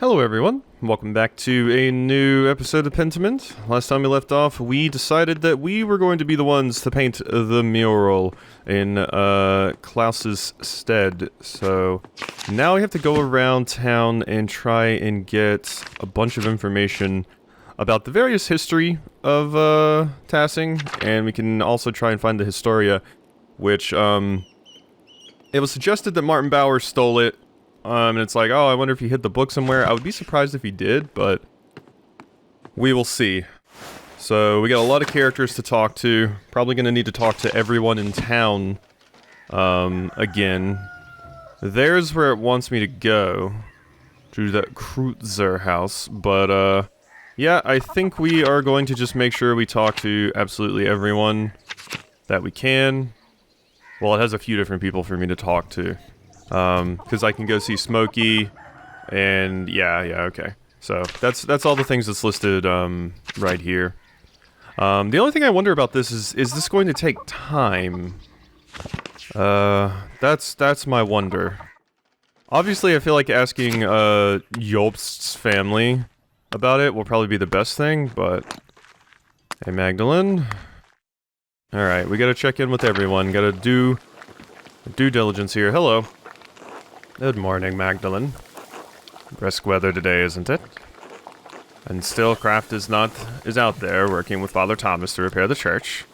Hello everyone, welcome back to a new episode of Pentiment. Last time we left off, we decided that we were going to be the ones to paint the mural in Klaus's stead. So now we have to go around town and try and get a bunch of information about the various history of Tassing, and we can also try and find the Historia, which it was suggested that Martin Bauer stole it. And it's like, oh, I wonder if he hid the book somewhere. I would be surprised if he did, but we will see. So we got a lot of characters to talk to. Probably going to need to talk to everyone in town again. There's where it wants me to go, to the Kreutzer house. But yeah, I think we are going to just make sure we talk to absolutely everyone that we can. Well, it has a few different people for me to talk to. Because I can go see Smokey, and yeah, okay. So, that's all the things that's listed, right here. The only thing I wonder about this is this going to take time? That's my wonder. Obviously, I feel like asking, Jobst's family about it will probably be the best thing, but... Hey, Magdalene. Alright, we gotta check in with everyone, gotta do due diligence here. Hello. Good morning, Magdalene. Brisk weather today, isn't it? And still Kraft is out there working with Father Thomas to repair the church.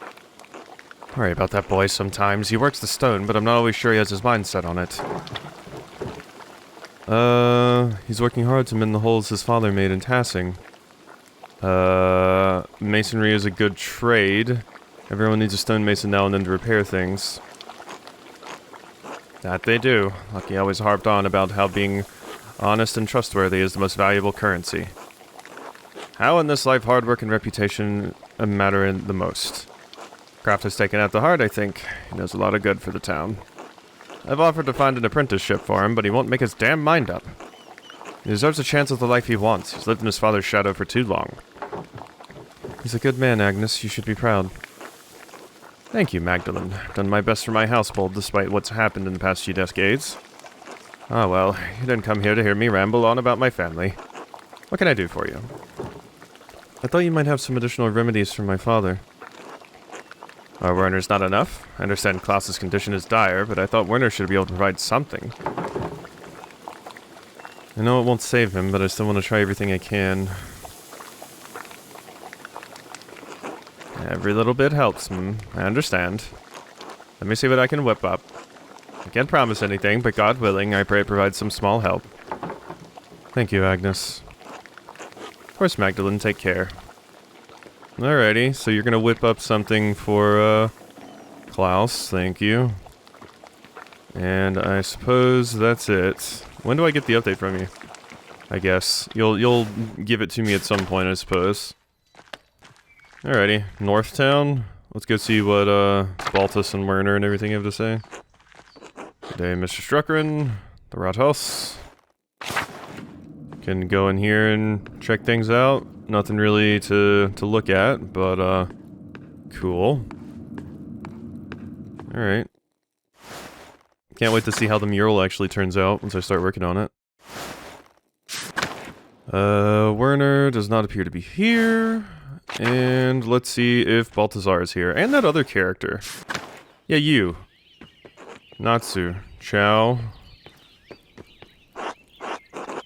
Worry about that boy sometimes. He works the stone, but I'm not always sure he has his mind set on it. He's working hard to mend the holes his father made in Tassing. Masonry is a good trade. Everyone needs a stonemason now and then to repair things. That they do. Lucky always harped on about how being honest and trustworthy is the most valuable currency. How in this life hard work and reputation matter the most? Kraft has taken at the heart, I think. He knows a lot of good for the town. I've offered to find an apprenticeship for him, but he won't make his damn mind up. He deserves a chance at the life he wants. He's lived in his father's shadow for too long. He's a good man, Agnes. You should be proud. Thank you, Magdalene. I've done my best for my household, despite what's happened in the past few decades. Ah, well, you didn't come here to hear me ramble on about my family. What can I do for you? I thought you might have some additional remedies for my father. Our Werner's not enough. I understand Klaus's condition is dire, but I thought Werner should be able to provide something. I know it won't save him, but I still want to try everything I can. Every little bit helps, I understand. Let me see what I can whip up. I can't promise anything, but God willing, I pray it provides some small help. Thank you, Agnes. Of course, Magdalene, take care. Alrighty, so you're gonna whip up something for, Klaus, thank you. And I suppose that's it. When do I get the update from you? I guess. You'll give it to me at some point, I suppose. Alrighty, Northtown. Let's go see what, Baltus and Werner and everything have to say. Good day, Mr. Struckeren. The Rathaus. Can go in here and check things out. Nothing really to look at, but, cool. Alright. Can't wait to see how the mural actually turns out once I start working on it. Werner does not appear to be here. And let's see if Balthazar is here. And that other character. Yeah, you. Natsu. Ciao.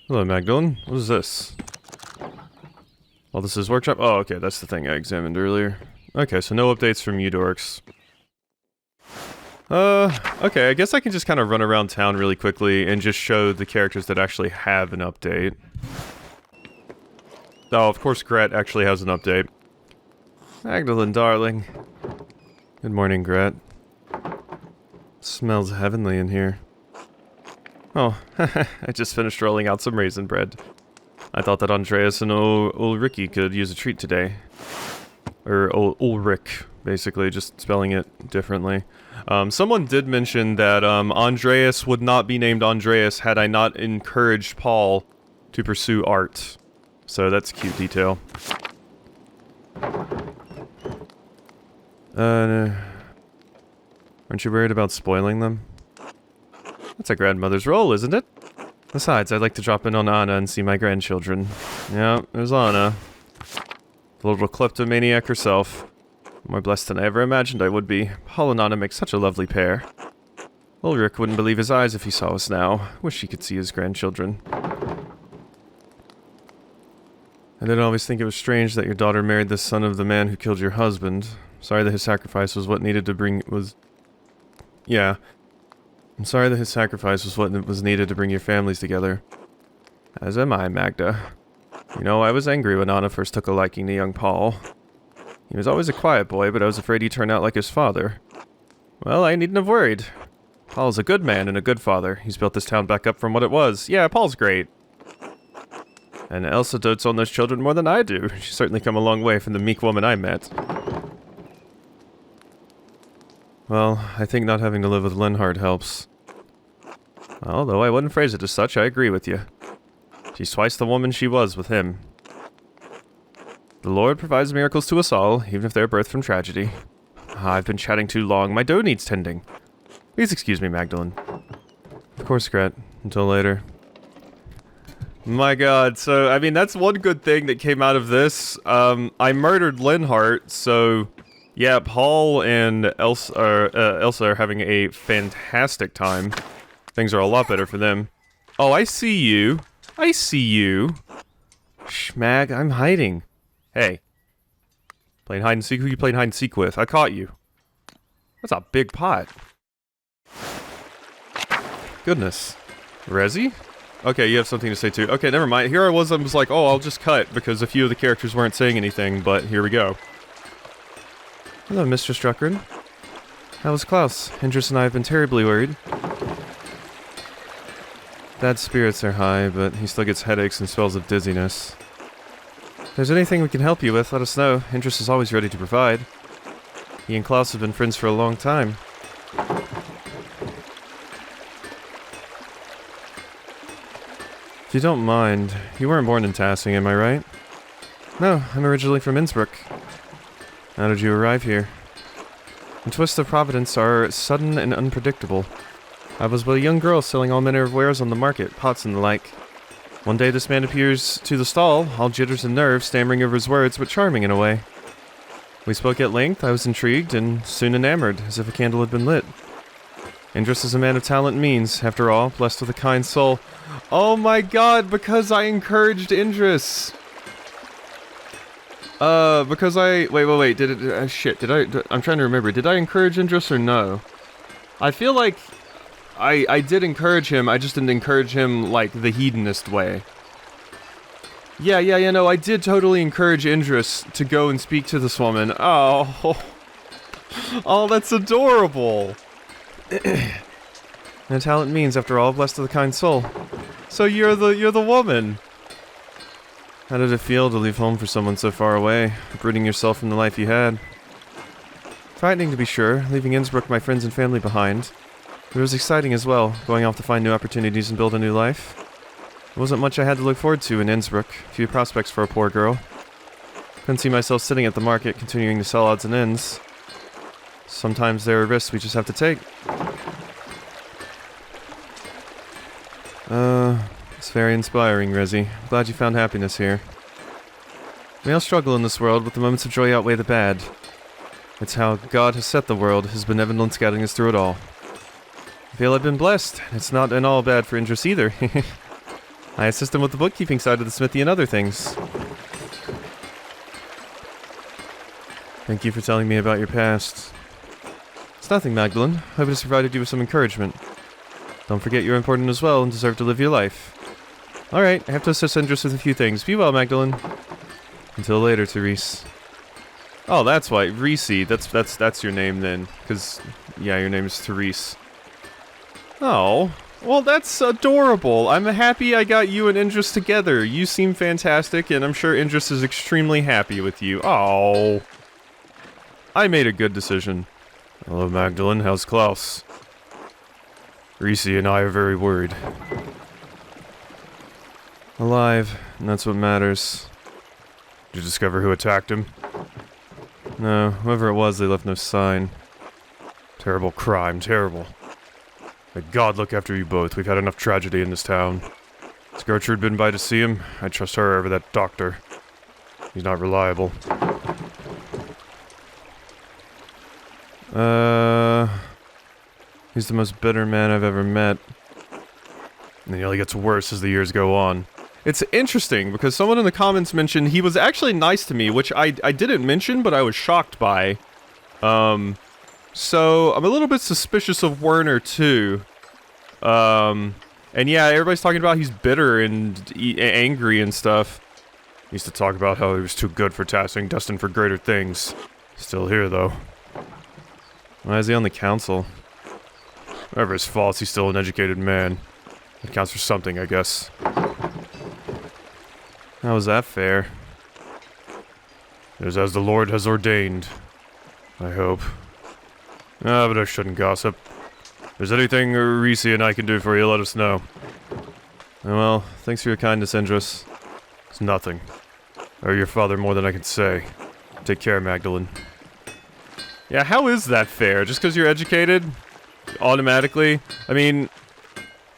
Hello, Magdalene. What is this? Oh, this is workshop? Oh, okay, that's the thing I examined earlier. Okay, so no updates from you dorks. Okay, I guess I can just kind of run around town really quickly and just show the characters that actually have an update. Oh, of course Gret actually has an update. Magdalene, darling. Good morning, Gret. Smells heavenly in here. Oh, I just finished rolling out some raisin bread. I thought that Andreas and Ulriki could use a treat today. Or Ulrich, basically, just spelling it differently. Someone did mention that Andreas would not be named Andreas had I not encouraged Paul to pursue art. So that's a cute detail. Aren't you worried about spoiling them? That's a grandmother's role, isn't it? Besides, I'd like to drop in on Anna and see my grandchildren. Yeah, there's Anna. The little kleptomaniac herself. More blessed than I ever imagined I would be. Paul and Anna make such a lovely pair. Ulrich wouldn't believe his eyes if he saw us now. Wish he could see his grandchildren. I did always think it was strange that your daughter married the son of the man who killed your husband. Sorry that his sacrifice was what needed to bring... Yeah. I'm sorry that his sacrifice was what was needed to bring your families together. As am I, Magda. You know, I was angry when Anna first took a liking to young Paul. He was always a quiet boy, but I was afraid he'd turn out like his father. Well, I needn't have worried. Paul's a good man and a good father. He's built this town back up from what it was. Yeah, Paul's great. And Elsa dotes on those children more than I do. She's certainly come a long way from the meek woman I met. Well, I think not having to live with Linhart helps. Although I wouldn't phrase it as such, I agree with you. She's twice the woman she was with him. The Lord provides miracles to us all, even if they're birthed from tragedy. I've been chatting too long. My dough needs tending. Please excuse me, Magdalene. Of course, Gret. Until later. My god, so, I mean, that's one good thing that came out of this. I murdered Linhart, so... Yeah, Paul and Elsa are having a fantastic time. Things are a lot better for them. Oh, I see you. I see you. Schmag, I'm hiding. Hey. Playing hide and seek? Who you playing hide and seek with? I caught you. That's a big pot. Goodness. Resi? Okay, you have something to say too. Okay, never mind. Here I was like, oh, I'll just cut, because a few of the characters weren't saying anything, but here we go. Hello, Mr. Struckern. How was Klaus? Hendris and I have been terribly worried. Dad's spirits are high, but he still gets headaches and spells of dizziness. If there's anything we can help you with, let us know. Hendris is always ready to provide. He and Klaus have been friends for a long time. If you don't mind, you weren't born in Tassing, am I right? No, I'm originally from Innsbruck. How did you arrive here? The twists of Providence are sudden and unpredictable. I was but a young girl selling all manner of wares on the market, pots and the like. One day this man appears to the stall, all jitters and nerves, stammering over his words, but charming in a way. We spoke at length, I was intrigued, and soon enamored, as if a candle had been lit. Indris is a man of talent and means, after all, blessed with a kind soul. Oh my god, because I encouraged Indris! Because I... Wait, did it... shit, I'm trying to remember. Did I encourage Indris or no? I feel like... I did encourage him, I just didn't encourage him, like, the hedonist way. Yeah, no, I did totally encourage Indris to go and speak to this woman. Oh... Oh, that's adorable! And talent means, after all, blessed with a kind soul. So you're the woman! How did it feel to leave home for someone so far away, uprooting yourself from the life you had? Frightening to be sure, leaving Innsbruck, my friends and family behind. But it was exciting as well, going off to find new opportunities and build a new life. There wasn't much I had to look forward to in Innsbruck, few prospects for a poor girl. Couldn't see myself sitting at the market, continuing to sell odds and ends. Sometimes there are risks we just have to take. It's very inspiring, Resi. I'm glad you found happiness here. We all struggle in this world, but the moments of joy outweigh the bad. It's how God has set the world, his benevolence guiding us through it all. I feel I've been blessed. It's not at all bad for Indris either. I assist him with the bookkeeping side of the smithy and other things. Thank you for telling me about your past. It's nothing, Magdalene. Hope it has provided you with some encouragement. Don't forget you're important as well and deserve to live your life. Alright, I have to assist Indris with a few things. Be well, Magdalene. Until later, Therese. Oh, that's why. Resi. That's your name then. Because, yeah, your name is Therese. Oh. Well, that's adorable. I'm happy I got you and Indris together. You seem fantastic, and I'm sure Indris is extremely happy with you. Oh. I made a good decision. Hello, Magdalene. How's Klaus? Resi and I are very worried. Alive, and that's what matters. Did you discover who attacked him? No, whoever it was, they left no sign. Terrible crime, terrible. May God look after you both. We've had enough tragedy in this town. Has Gertrude been by to see him? I trust her over that doctor. He's not reliable. He's the most bitter man I've ever met. And he only gets worse as the years go on. It's interesting, because someone in the comments mentioned he was actually nice to me, which I didn't mention, but I was shocked by. So, I'm a little bit suspicious of Werner, too. And yeah, everybody's talking about he's bitter and angry and stuff. He used to talk about how he was too good for Tassing, destined for greater things. Still here, though. Why is he on the council? Whatever his faults, he's still an educated man. That counts for something, I guess. How is that fair? It is as the Lord has ordained. I hope. Ah, but I shouldn't gossip. If there's anything Resi and I can do for you, let us know. Well, thanks for your kindness, Andreas. It's nothing. I owe your father more than I can say. Take care, Magdalene. Yeah, how is that fair? Just because you're educated? Automatically? I mean,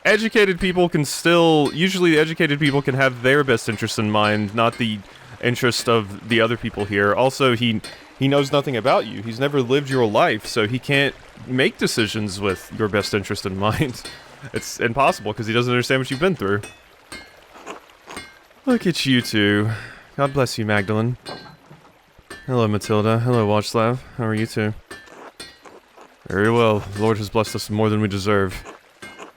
educated people can still... Usually educated people can have their best interest in mind, not the interest of the other people here. Also, he knows nothing about you. He's never lived your life, so he can't make decisions with your best interest in mind. It's impossible, because he doesn't understand what you've been through. Look at you two. God bless you, Magdalene. Hello, Matilda. Hello, Watchlav. How are you two? Very well. The Lord has blessed us more than we deserve.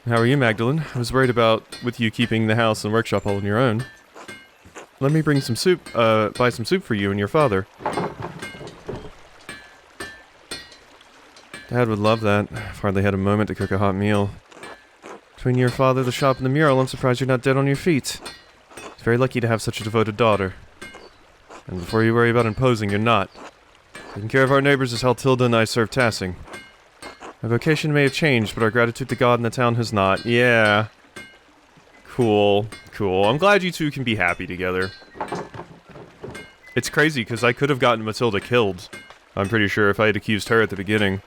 How are you, Magdalene? I was worried about with you keeping the house and workshop all on your own. Let me bring some soup, buy some soup for you and your father. Dad would love that. I've hardly had a moment to cook a hot meal. Between your father, the shop, and the mural, I'm surprised you're not dead on your feet. It's very lucky to have such a devoted daughter. And before you worry about imposing, you're not. Taking care of our neighbors is how Tilda and I serve Tassing. My vocation may have changed, but our gratitude to God and the town has not. Yeah. Cool. Cool. I'm glad you two can be happy together. It's crazy, because I could have gotten Matilda killed. I'm pretty sure if I had accused her at the beginning.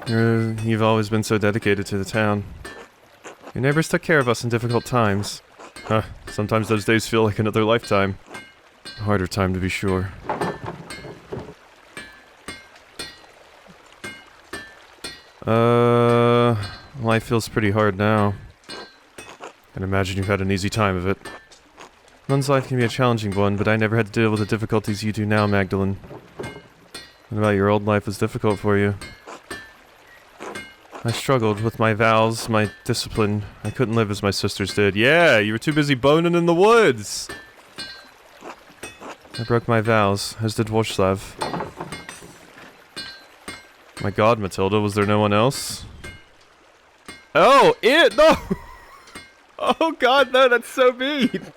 You've always been so dedicated to the town. Your neighbors took care of us in difficult times. Sometimes those days feel like another lifetime. A harder time to be sure. Life feels pretty hard now. Can imagine you've had an easy time of it. One's life can be a challenging one, but I never had to deal with the difficulties you do now, Magdalene. What about your old life was difficult for you? I struggled with my vows, my discipline. I couldn't live as my sisters did. Yeah, you were too busy boning in the woods! I broke my vows, as did Watchlav. My god, Matilda, was there no one else? Oh, it! No! Oh god, no, that's so mean!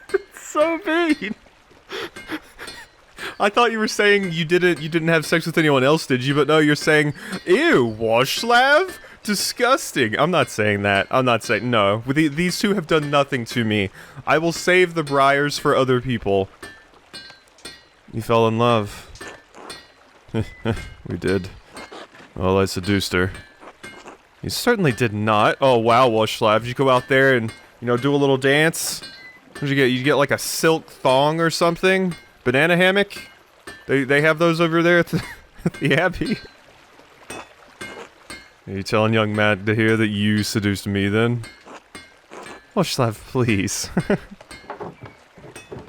It's so mean! I thought you were saying you didn't have sex with anyone else, did you? But no, you're saying, ew, Watchlav? Disgusting. I'm not saying that. I'm not saying, no. These two have done nothing to me. I will save the briars for other people. You fell in love. We did. Well, I seduced her. You certainly did not. Oh, wow, Watchlav. Did you go out there and, you know, do a little dance? What did you get? You get like a silk thong or something? Banana hammock? They have those over there at the Abbey? Are you telling young Magda here that you seduced me then? Watchlav, please.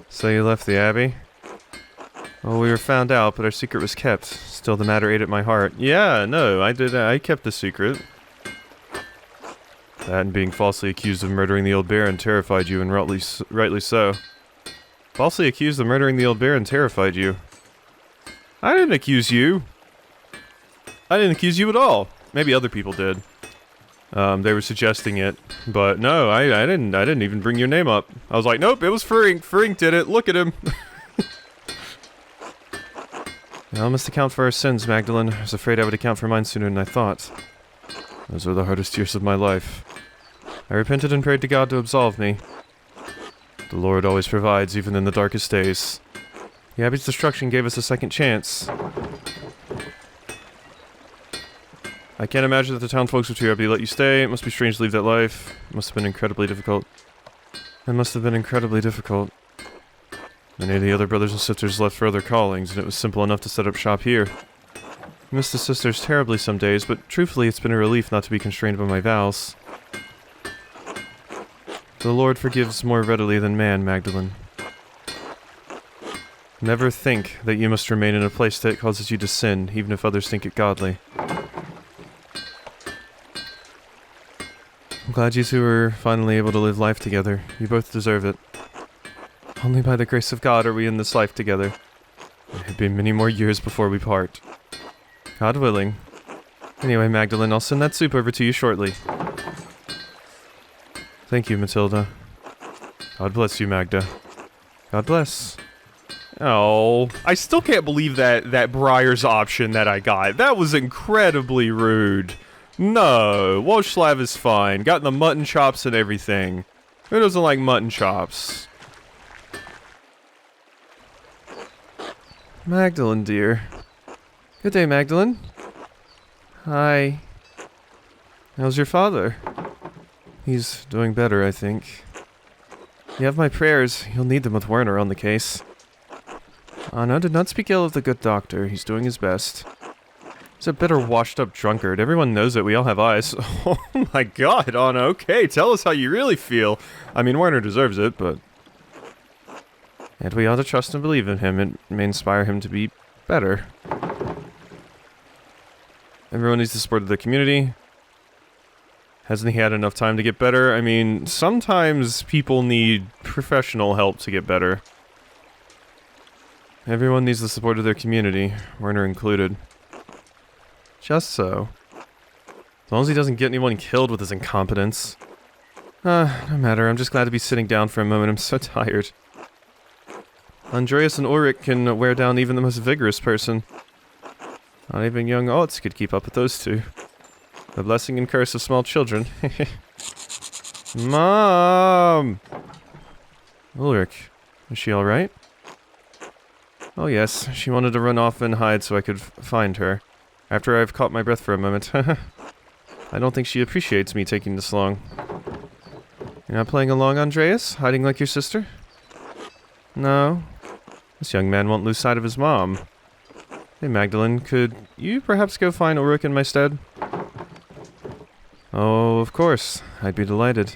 So you left the Abbey? Well, we were found out, but our secret was kept. Still, the matter ate at my heart. Yeah, no, I did. I kept the secret. That and being falsely accused of murdering the old Baron terrified you, and rightly so. Falsely accused of murdering the old Baron terrified you. I didn't accuse you. I didn't accuse you at all. Maybe other people did. They were suggesting it, but no, I didn't even bring your name up. I was like, nope, it was Frink. Frink did it. Look at him. I must account for our sins, Magdalene. I was afraid I would account for mine sooner than I thought. Those were the hardest years of my life. I repented and prayed to God to absolve me. The Lord always provides, even in the darkest days. The Abbey's destruction gave us a second chance. I can't imagine that the town folks were too happy to let you stay. It must be strange to leave that life. It must have been incredibly difficult. It must have been incredibly difficult. Many of the other brothers and sisters left for other callings, and it was simple enough to set up shop here. I miss the sisters terribly some days, but truthfully it's been a relief not to be constrained by my vows. The Lord forgives more readily than man, Magdalene. Never think that you must remain in a place that causes you to sin, even if others think it godly. I'm glad you two are finally able to live life together. You both deserve it. Only by the grace of God are we in this life together. It may be many more years before we part. God willing. Anyway, Magdalene, I'll send that soup over to you shortly. Thank you, Matilda. God bless you, Magda. God bless. Oh, I still can't believe that Briar's option that I got. That was incredibly rude. No, Wojslav is fine. Got the mutton chops and everything. Who doesn't like mutton chops? Magdalene, dear. Good day, Magdalene. Hi. How's your father? He's doing better, I think. You have my prayers. You'll need them with Werner on the case. Anna, did not speak ill of the good doctor. He's doing his best. He's a bitter, washed-up drunkard. Everyone knows it. We all have eyes. Oh my god, Anna. Okay, tell us how you really feel. I mean, Werner deserves it, but... And we ought to trust and believe in him. It may inspire him to be better. Everyone needs the support of the community. Hasn't he had enough time to get better? I mean, sometimes people need professional help to get better. Everyone needs the support of their community, Werner included. Just so. As long as he doesn't get anyone killed with his incompetence. No matter, I'm just glad to be sitting down for a moment, I'm so tired. Andreas and Ulrich can wear down even the most vigorous person. Not even young Otz could keep up with those two. The blessing and curse of small children. Mom! Ulrich, is she alright? Oh yes, she wanted to run off and hide so I could find her. After I've caught my breath for a moment. I don't think she appreciates me taking this long. You're not playing along, Andreas? Hiding like your sister? No. This young man won't lose sight of his mom. Hey Magdalene, could you perhaps go find Ulrich in my stead? Oh, of course. I'd be delighted.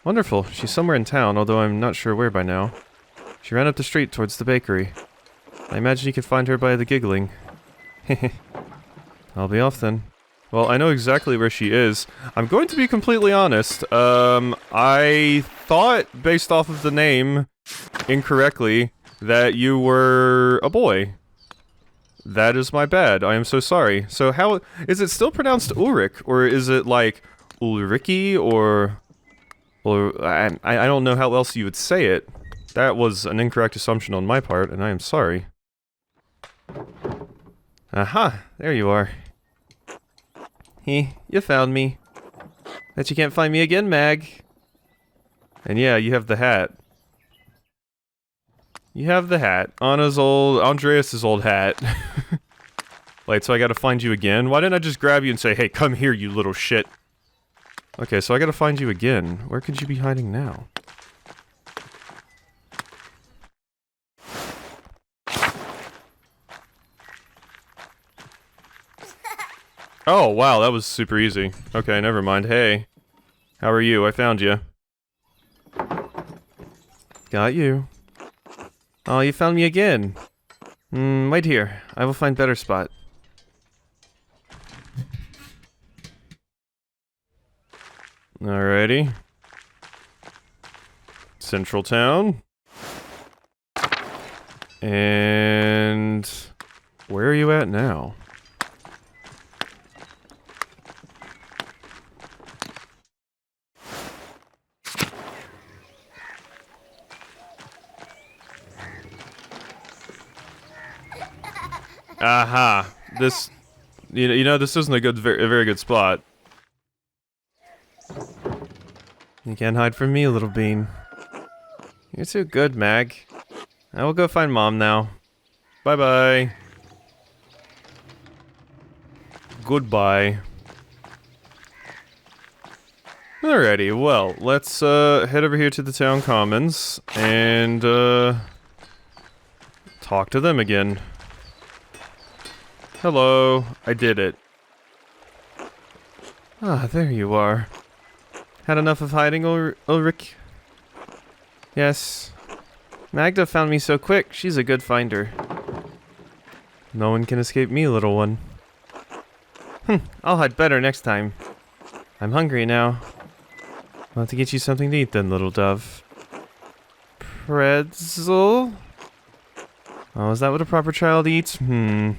Wonderful. She's somewhere in town, although I'm not sure where by now. She ran up the street towards the bakery. I imagine you can find her by the giggling. Hehe. I'll be off then. Well, I know exactly where she is. I'm going to be completely honest. I thought, based off of the name, incorrectly, that you were a boy. That is my bad. I am so sorry. So how... Is it still pronounced Ulrich? Or is it like Ulriki? Or I don't know how else you would say it. That was an incorrect assumption on my part, and I am sorry. Aha! There you are. You found me. Bet you can't find me again, Mag. And yeah, you have the hat. You have the hat. Andreas' old hat. Wait, so I gotta find you again? Why didn't I just grab you and say, hey, come here, you little shit? Okay, so I gotta find you again. Where could you be hiding now? Oh, wow, that was super easy. Okay, never mind. Hey. How are you? I found you. Got you. Oh, you found me again. Wait here. I will find better spot. Alrighty. Central Town. And... where are you at now? Aha. This... You know, this isn't a very good spot. You can't hide from me, little bean. You're too good, Mag. I will go find Mom now. Bye-bye. goodbye. Alrighty, well, let's head over here to the town commons and talk to them again. Hello, I did it. Ah, there you are. Had enough of hiding, Ulrich? Yes. Magda found me so quick, she's a good finder. No one can escape me, little one. I'll hide better next time. I'm hungry now. I'll have to get you something to eat then, little dove. Pretzel? Oh, is that what a proper child eats? Thank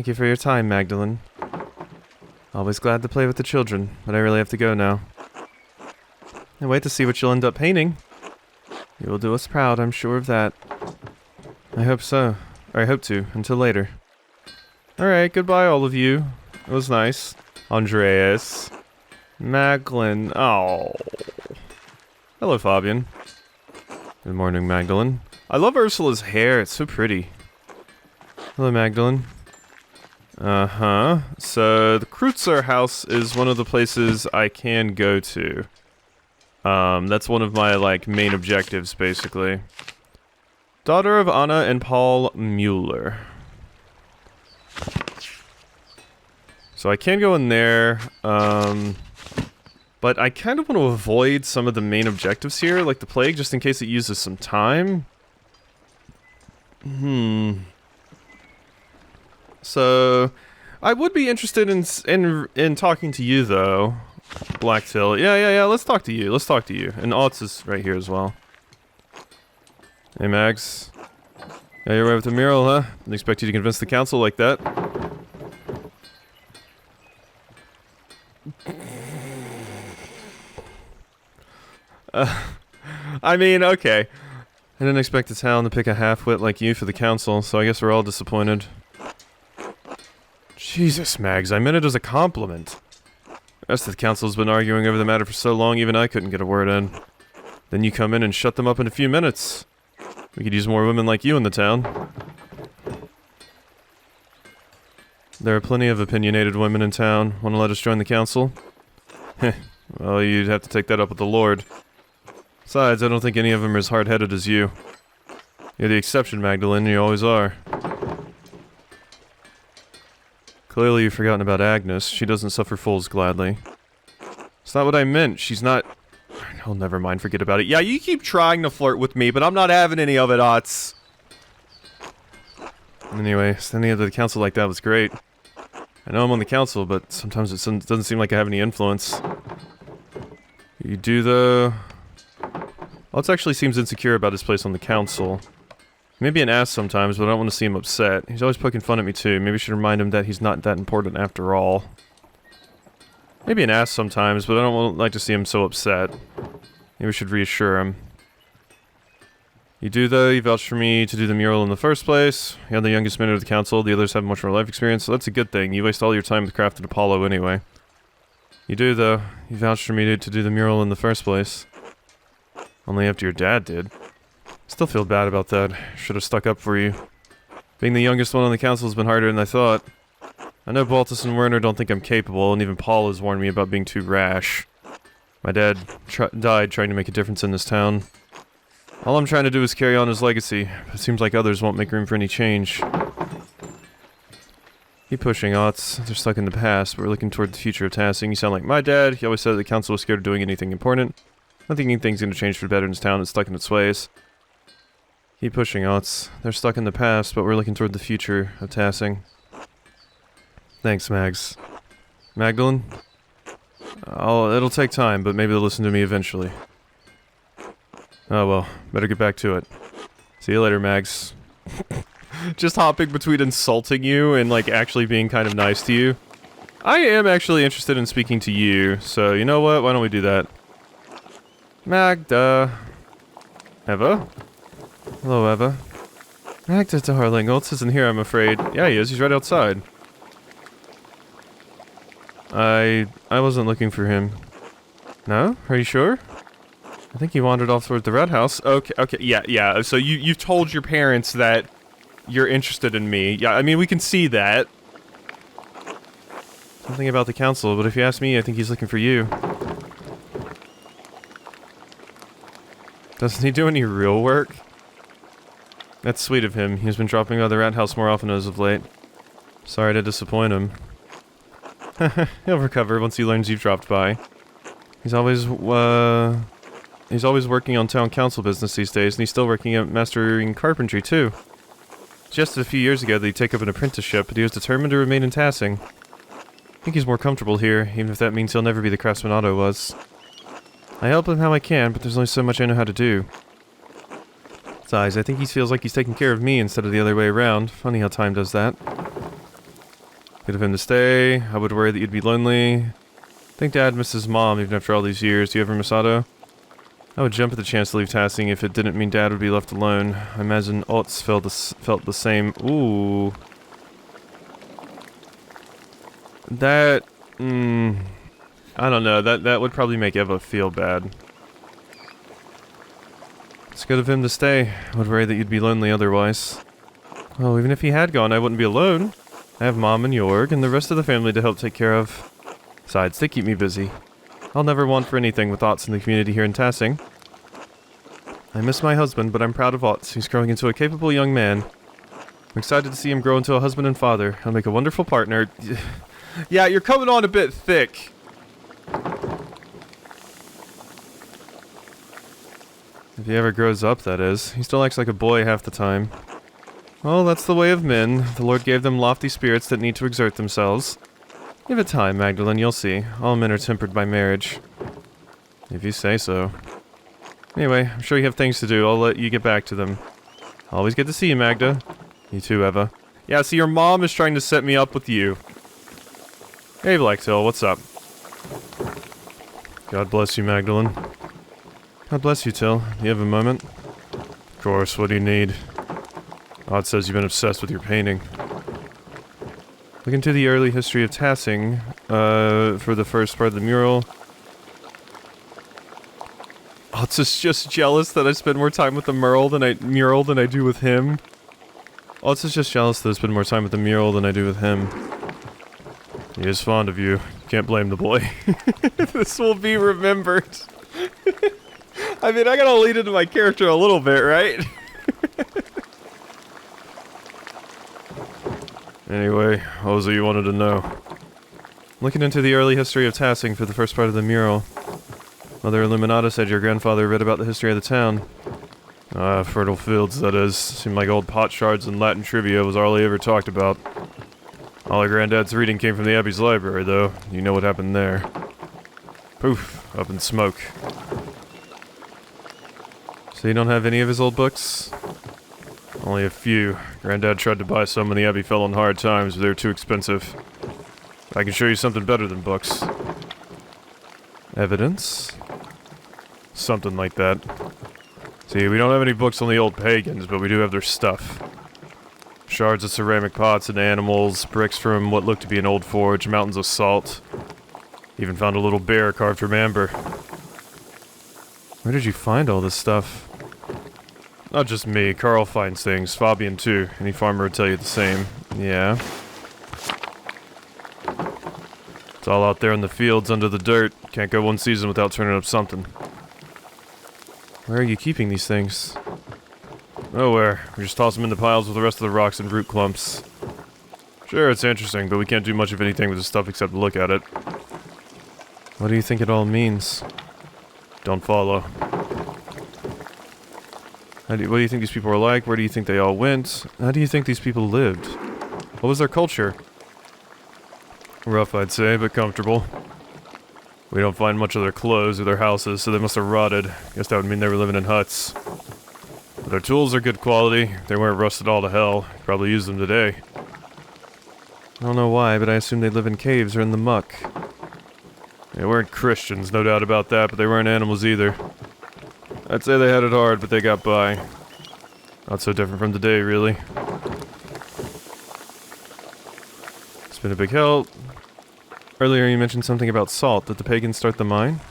you for your time, Magdalene. Always glad to play with the children, but I really have to go now. I wait to see what you'll end up painting. You will do us proud, I'm sure of that. I hope so. Or I hope to, until later. Alright, goodbye all of you. It was nice. Andreas. Magdalene. Oh. Hello, Fabian. Good morning, Magdalene. I love Ursula's hair, it's so pretty. Hello, Magdalene. Uh-huh. So, the Kreutzer house is one of the places I can go to. That's one of my, like, main objectives, basically. Daughter of Anna and Paul Mueller. So I can go in there, but I kind of want to avoid some of the main objectives here, like the plague, just in case it uses some time. So, I would be interested in talking to you, though. Blacktail. Yeah, let's talk to you. And Otz is right here as well. Hey, Mags. Yeah, you're right with the mural, huh? Didn't expect you to convince the council like that. I mean, okay. I didn't expect the town to pick a half-wit like you for the council, so I guess we're all disappointed. Jesus, Mags, I meant it as a compliment. The rest of the council's been arguing over the matter for so long, even I couldn't get a word in. Then you come in and shut them up in a few minutes. We could use more women like you in the town. There are plenty of opinionated women in town. Want to let us join the council? Heh, well, you'd have to take that up with the Lord. Besides, I don't think any of them are as hard-headed as you. You're the exception, Magdalene, you always are. Clearly you've forgotten about Agnes. She doesn't suffer fools gladly. It's not what I meant. She's not... Oh, never mind. Forget about it. Yeah, you keep trying to flirt with me, but I'm not having any of it, Otz. Anyway, standing up to the council like that was great. I know I'm on the council, but sometimes it doesn't seem like I have any influence. You do, though... Otz actually seems insecure about his place on the council. Maybe an ass sometimes, but I don't want to see him upset. He's always poking fun at me too. Maybe I should remind him that he's not that important after all. Maybe an ass sometimes, but I don't like to see him so upset. Maybe we should reassure him. You do, though. You vouched for me to do the mural in the first place. You're the youngest member of the council. The others have much more life experience, so that's a good thing. You waste all your time with crafted Apollo anyway. You do, though. You vouched for me to do the mural in the first place. Only after your dad did. Still feel bad about that. Should have stuck up for you. Being the youngest one on the council has been harder than I thought. I know Baltus and Werner don't think I'm capable, and even Paul has warned me about being too rash. My dad died trying to make a difference in this town. All I'm trying to do is carry on his legacy, but it seems like others won't make room for any change. Keep pushing, Otz. They're stuck in the past, but we're looking toward the future of Tassing. You sound like my dad. He always said the council was scared of doing anything important. Not thinking things gonna change for the better in this town. It's stuck in its ways. Keep pushing, Otz. They're stuck in the past, but we're looking toward the future of Tassing. Thanks, Mags. Magdalene? It'll take time, but maybe they'll listen to me eventually. Oh well, better get back to it. See you later, Mags. Just hopping between insulting you and, like, actually being kind of nice to you. I am actually interested in speaking to you, so you know what? Why don't we do that? Magda. Eva? Hello, Eva. Magda, darling. Oltz isn't here, I'm afraid. Yeah, he is. He's right outside. I wasn't looking for him. No? Are you sure? I think he wandered off toward the red house. Okay, yeah. So you've told your parents that you're interested in me. Yeah, I mean, we can see that. Nothing about the council, but if you ask me, I think he's looking for you. Doesn't he do any real work? That's sweet of him. He's been dropping by the rat house more often as of late. Sorry to disappoint him. He'll recover once he learns you've dropped by. He's always working on town council business these days, and he's still working at mastering carpentry too. Just a few years ago, they'd take up an apprenticeship, but he was determined to remain in Tassing. I think he's more comfortable here, even if that means he'll never be the craftsman Otto was. I help him how I can, but there's only so much I know how to do. Besides, I think he feels like he's taking care of me instead of the other way around. Funny how time does that. Good of him to stay. I would worry that you'd be lonely. I think Dad misses Mom even after all these years. Do you ever miss Otto? I would jump at the chance to leave Tassing if it didn't mean Dad would be left alone. I imagine Otz felt the same. Ooh. That... I don't know. That would probably make Eva feel bad. It's good of him to stay. I would worry that you'd be lonely otherwise. Well, even if he had gone, I wouldn't be alone. I have Mom and Jorg and the rest of the family to help take care of. Besides, they keep me busy. I'll never want for anything with Otz in the community here in Tassing. I miss my husband, but I'm proud of Otz. He's growing into a capable young man. I'm excited to see him grow into a husband and father. He'll make a wonderful partner. Yeah, you're coming on a bit thick. If he ever grows up, that is. He still acts like a boy half the time. Well, that's the way of men. The Lord gave them lofty spirits that need to exert themselves. Give it time, Magdalene, you'll see. All men are tempered by marriage. If you say so. Anyway, I'm sure you have things to do. I'll let you get back to them. Always good to see you, Magda. You too, Eva. Yeah, see, your mom is trying to set me up with you. Hey, Blacktail, what's up? God bless you, Magdalene. God bless you, Till. You have a moment? Of course, what do you need? Odd says you've been obsessed with your painting. Look into the early history of Tassing, for the first part of the mural. Odd's is just jealous that I spend more time with the mural than I do with him. Odd's is just jealous that I spend more time with the mural than I do with him. He is fond of you. Can't blame the boy. This will be remembered. I mean, I gotta lead into my character a little bit, right? Anyway, what was it you wanted to know? Looking into the early history of Tassing for the first part of the mural. Mother Illuminata said your grandfather read about the history of the town. Fertile fields, that is. Seemed like old pot shards and Latin trivia was all he ever talked about. All our granddad's reading came from the Abbey's library, though. You know what happened there. Poof, up in smoke. So you don't have any of his old books? Only a few. Granddad tried to buy some when the Abbey fell on hard times, but they were too expensive. I can show you something better than books. Evidence? Something like that. See, we don't have any books on the old pagans, but we do have their stuff. Shards of ceramic pots and animals, bricks from what looked to be an old forge, mountains of salt. Even found a little bear carved from amber. Where did you find all this stuff? Not just me, Carl finds things, Fabian too. Any farmer would tell you the same. Yeah. It's all out there in the fields under the dirt. Can't go one season without turning up something. Where are you keeping these things? Nowhere. We just toss them into piles with the rest of the rocks and root clumps. Sure, it's interesting, but we can't do much of anything with this stuff except look at it. What do you think it all means? Don't follow. What do you think these people are like? Where do you think they all went? How do you think these people lived? What was their culture? Rough, I'd say, but comfortable. We don't find much of their clothes or their houses, so they must have rotted. Guess that would mean they were living in huts. But their tools are good quality. They weren't rusted all to hell. Probably use them today. I don't know why, but I assume they live in caves or in the muck. They weren't Christians, no doubt about that, but they weren't animals either. I'd say they had it hard, but they got by. Not so different from today, really. It's been a big help. Earlier you mentioned something about salt. Did the pagans start the mine?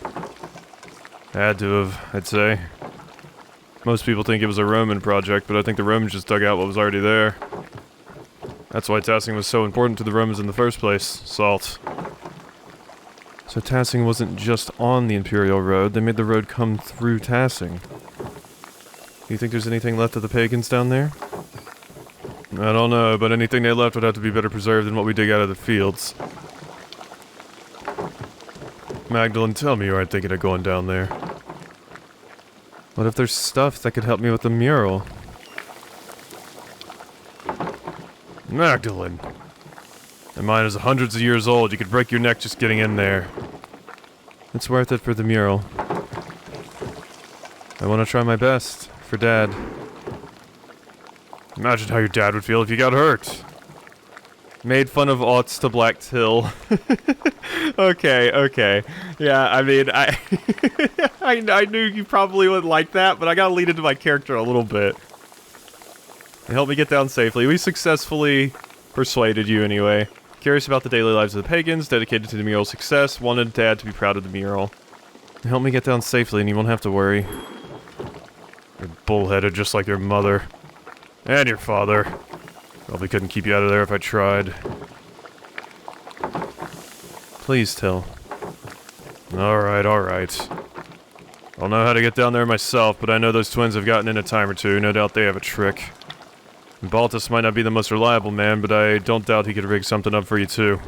Had to have, I'd say. Most people think it was a Roman project, but I think the Romans just dug out what was already there. That's why Tassing was so important to the Romans in the first place. Salt. So Tassing wasn't just on the Imperial Road, they made the road come through Tassing. Do you think there's anything left of the pagans down there? I don't know, but anything they left would have to be better preserved than what we dig out of the fields. Magdalene, tell me you aren't thinking of going down there. What if there's stuff that could help me with the mural? Magdalene! That mine is hundreds of years old, you could break your neck just getting in there. It's worth it for the mural. I want to try my best, for Dad. Imagine how your dad would feel if you got hurt. Made fun of aughts to Black Till. Okay. Yeah, I mean, I knew you probably wouldn't like that, but I gotta lead into my character a little bit. Help me get down safely. We successfully persuaded you anyway. Curious about the daily lives of the pagans, dedicated to the mural's success, wanted Dad to be proud of the mural. Help me get down safely and you won't have to worry. You're bullheaded just like your mother. And your father. Probably couldn't keep you out of there if I tried. Please, Till. Alright. I don't know how to get down there myself, but I know those twins have gotten in a time or two. No doubt they have a trick. Baltus might not be the most reliable man, but I don't doubt he could rig something up for you too.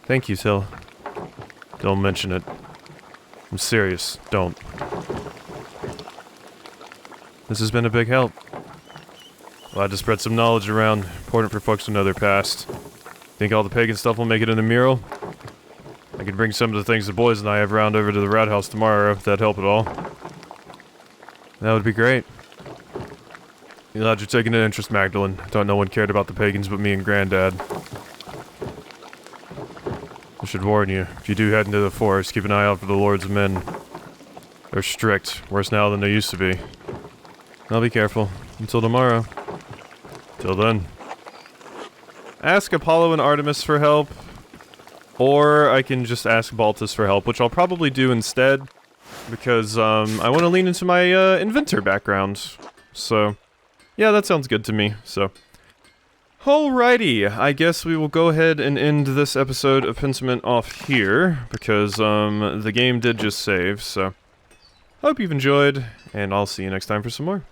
Thank you, Till. Don't mention it. I'm serious, don't. This has been a big help. Glad to spread some knowledge around. Important for folks to know their past. Think all the pagan stuff will make it in the mural? I could bring some of the things the boys and I have round over to the rat house tomorrow, if that'd help at all. That would be great. Glad you're taking an interest, Magdalene. Thought no one cared about the pagans but me and Granddad. I should warn you, if you do head into the forest, keep an eye out for the Lord's men. They're strict, worse now than they used to be. I'll be careful. Until tomorrow. Till then. Ask Apollo and Artemis for help. Or I can just ask Baltus for help, which I'll probably do instead. Because, I want to lean into my, inventor background. So, yeah, that sounds good to me, so. Alrighty, I guess we will go ahead and end this episode of Pentiment off here. Because, the game did just save, so. Hope you've enjoyed, and I'll see you next time for some more.